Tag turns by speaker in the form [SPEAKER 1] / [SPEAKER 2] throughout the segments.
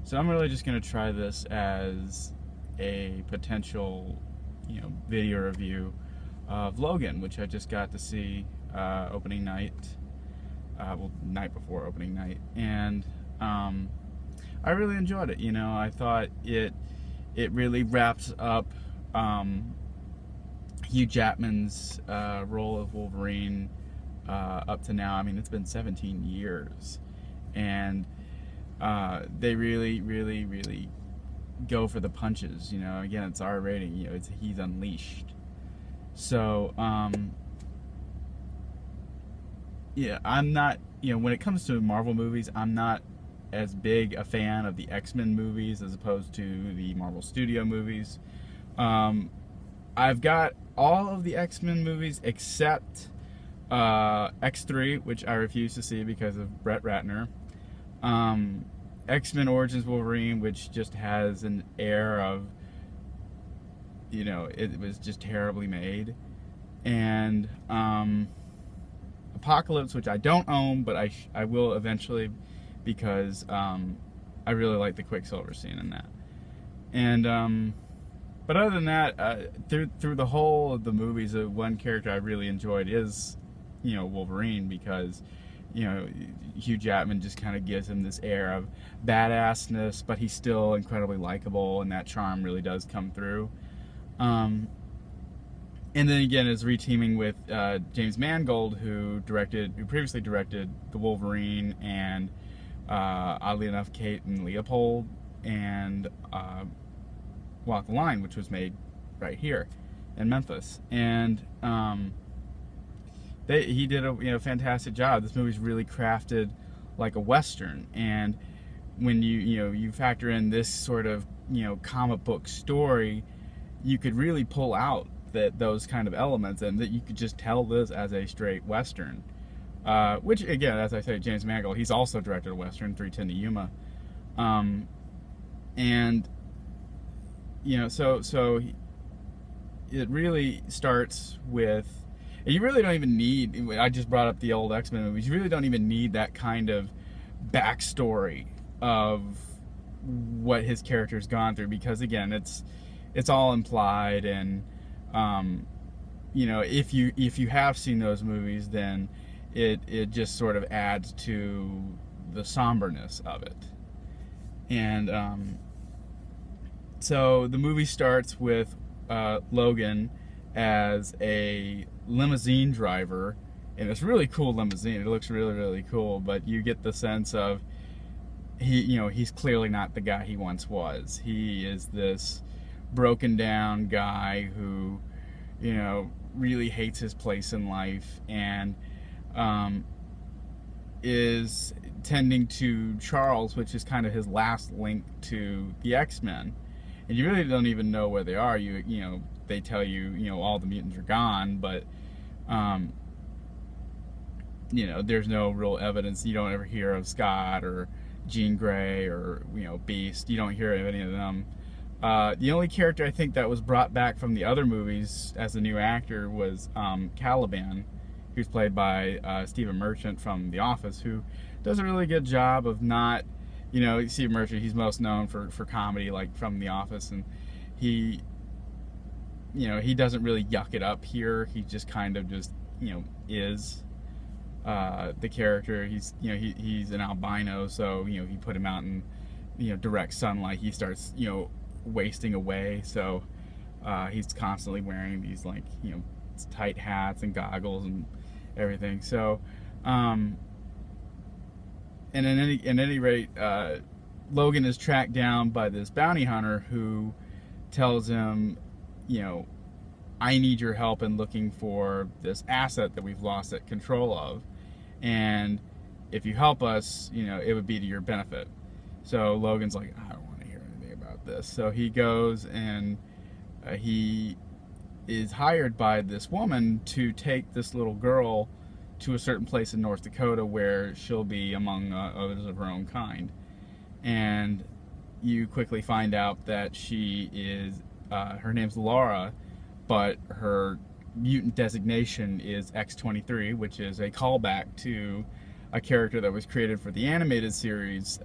[SPEAKER 1] So I'm really just going to try this as a potential, video review of Logan, which I just got to see opening night, well, night before opening night, and I really enjoyed it. I thought it really wraps up Hugh Jackman's role of Wolverine up to now. I mean, it's been 17 years, and they really, really, really go for the punches. Again, it's R rating. He's unleashed. So, yeah, I'm not. When it comes to Marvel movies, I'm not as big a fan of the XMen movies as opposed to the Marvel Studio movies. I've got all of the XMen movies except X3, which I refuse to see because of Brett Ratner. X-Men Origins Wolverine, which just has an air of, it was just terribly made. And Apocalypse, which I don't own, but I will eventually, because I really like the Quicksilver scene in that. And but other than that, through the whole of the movies, one character I really enjoyed is, Wolverine, because Hugh Jackman just kind of gives him this air of badassness, but he's still incredibly likable, and that charm really does come through. And then again, is reteaming with James Mangold, who previously directed The Wolverine and oddly enough, Kate and Leopold, and Walk the Line, which was made right here in Memphis. And he did a fantastic job. This movie's really crafted like a Western, and when you factor in this sort of comic book story, you could really pull out those kind of elements, and that you could just tell this as a straight Western. Which again, as I say, James Mangold, he's also directed a Western, 3:10 to Yuma, and so it really starts with. And you really don't even need, I just brought up the old X-Men movies, you really don't even need that kind of backstory of what his character's gone through, because again, it's all implied, and if you have seen those movies, then it just sort of adds to the somberness of it. And so the movie starts with Logan as a limousine driver, and it's a really cool limousine. It looks really, really cool, but you get the sense of he's clearly not the guy he once was. He is this broken down guy who really hates his place in life, and is tending to Charles, which is kind of his last link to the X-Men. And you really don't even know where they are. They tell you, all the mutants are gone, but there's no real evidence. You don't ever hear of Scott or Jean Grey or Beast. You don't hear of any of them. The only character I think that was brought back from the other movies as a new actor was Caliban, who's played by Stephen Merchant from The Office, who does a really good job of not, Stephen Merchant, he's most known for comedy, like from The Office, and he doesn't really yuck it up here. He just kind of just, is the character. He's an albino, so you put him out in direct sunlight, he starts wasting away. So he's constantly wearing these tight hats and goggles and everything. So and at any rate, Logan is tracked down by this bounty hunter who tells him, I need your help in looking for this asset that we've lost control of, and if you help us, it would be to your benefit. So Logan's like, I don't want to hear anything about this. So he goes, and he is hired by this woman to take this little girl to a certain place in North Dakota where she'll be among others of her own kind. And you quickly find out that she is, her name's Laura, but her mutant designation is X-23, which is a callback to a character that was created for the animated series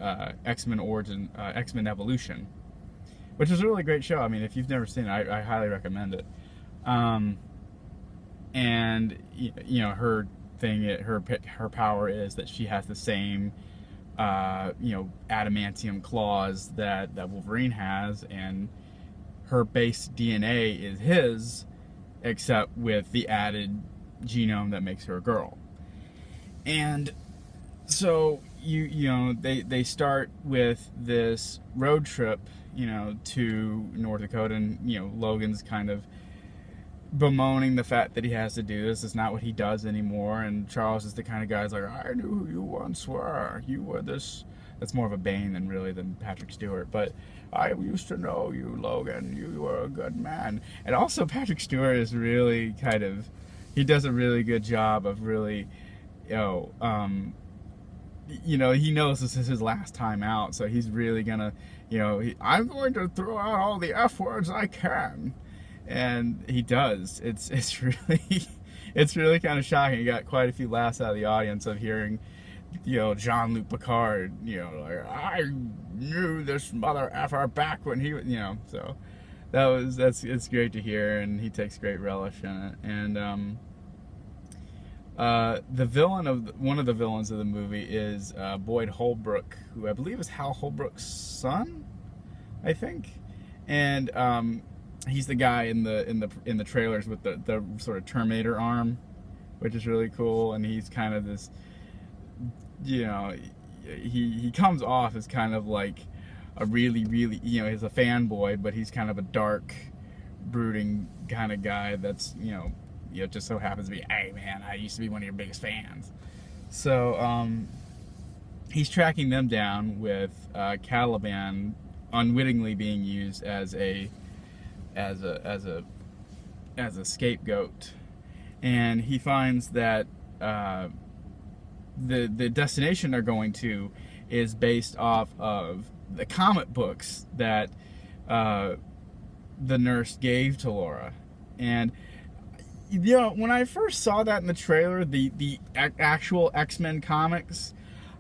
[SPEAKER 1] X-Men Evolution, which is a really great show. I mean, if you've never seen it, I highly recommend it. And you know, her thing, her power is that she has the same you know, adamantium claws that Wolverine has, and her base DNA is his, except with the added genome that makes her a girl. And so you know, they start with this road trip, you know, to North Dakota, and you know, Logan's kind of bemoaning the fact that he has to do this. It's not what he does anymore. And Charles is the kind of guy who's like, I knew who you once were. You were this. That's more of a Bane than Patrick Stewart. But I used to know you, Logan. You were a good man. And also Patrick Stewart is really kind of, he does a really good job of really, you know, he knows this is his last time out. So he's really gonna, you know, I'm going to throw out all the F words I can. And he does. It's really kind of shocking. He got quite a few laughs out of the audience of hearing, you know, Jean-Luc Picard, you know, like, I knew this mother effer back when he was, you know. So it's great to hear, and he takes great relish in it. And the villain of one of the villains of the movie is Boyd Holbrook, who I believe is Hal Holbrook's son, I think. And he's the guy in the trailers with the sort of Terminator arm, which is really cool. And he's kind of this, you know, he comes off as kind of like a really, you know, he's a fanboy, but he's kind of a dark, brooding kind of guy that's, you know, just so happens to be, hey man, I used to be one of your biggest fans. So he's tracking them down with Caliban unwittingly being used as a scapegoat, and he finds that the destination they're going to is based off of the comic books that the nurse gave to Laura. And you know, when I first saw that in the trailer, the actual X-Men comics,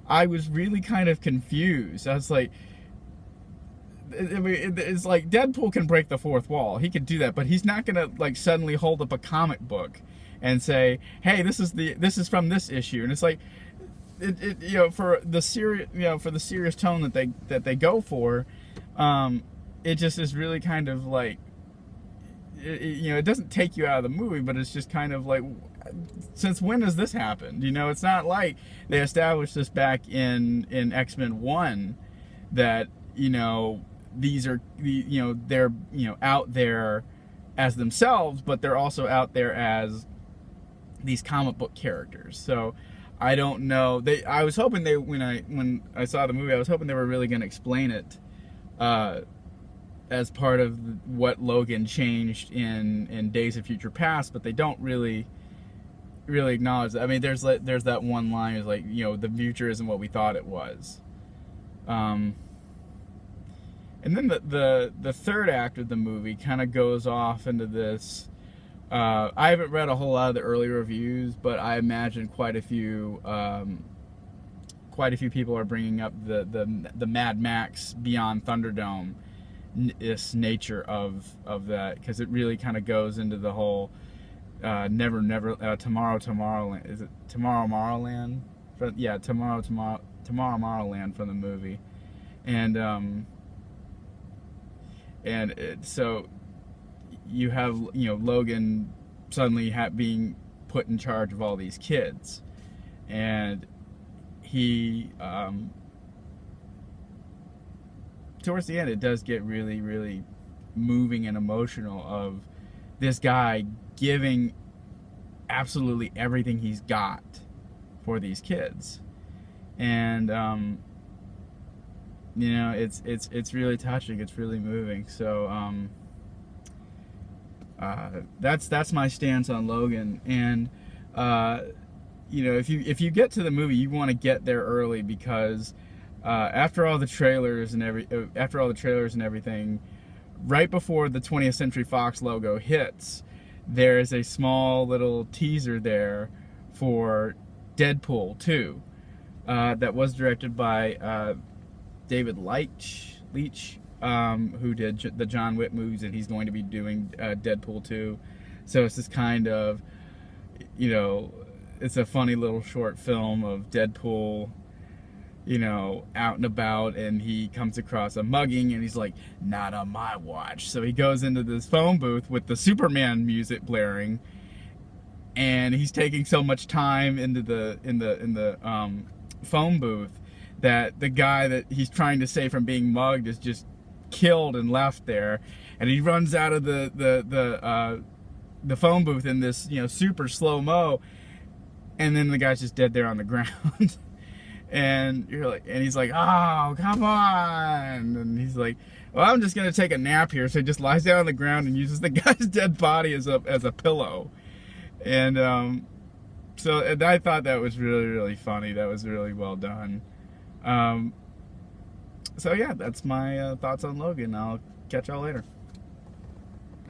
[SPEAKER 1] I was really kind of confused. I was like, it's like Deadpool can break the fourth wall. He could do that, but he's not gonna like suddenly hold up a comic book and say, "Hey, this is from this issue." And it's like, you know, for the serious tone that they go for, it just is really kind of like, you know, it doesn't take you out of the movie, but it's just kind of like, since when has this happened? You know, it's not like they established this back in X-Men 1 that, you know, these are, you know, they're, you know, out there as themselves, but they're also out there as these comic book characters. So I don't know. I was hoping when I saw the movie, I was hoping they were really going to explain it as part of what Logan changed in Days of Future Past, but they don't really acknowledge that. I mean, there's that one line is like, you know, the future isn't what we thought it was. And then the third act of the movie kind of goes off into this. I haven't read a whole lot of the early reviews, but I imagine quite a few people are bringing up the Mad Max Beyond Thunderdome nature of that, because it really kind of goes into the whole Tomorrowland. Is it Tomorrowland? Yeah, Tomorrowland from the movie, so you have, you know, Logan suddenly being put in charge of all these kids, and he towards the end it does get really moving and emotional of this guy giving absolutely everything he's got for these kids. And you know, it's really touching, it's really moving. So that's my stance on Logan. And you know, if you get to the movie, you want to get there early, because after all the trailers and everything, right before the 20th Century Fox logo hits, there is a small little teaser there for Deadpool 2, that was directed by David Leitch, who did the John Wick movies, and he's going to be doing Deadpool 2. So it's this kind of, you know, it's a funny little short film of Deadpool, you know, out and about, and he comes across a mugging, and he's like, not on my watch. So he goes into this phone booth with the Superman music blaring, and he's taking so much time into the phone booth that the guy that he's trying to save from being mugged is just killed and left there, and he runs out of the phone booth in this, you know, super slow-mo, and then the guy's just dead there on the ground. And you're like, and he's like, oh, come on. And he's like, well, I'm just gonna take a nap here. So he just lies down on the ground and uses the guy's dead body as a pillow. And and I thought that was really, really funny. That was really well done. So yeah, that's my thoughts on Logan. I'll catch y'all later.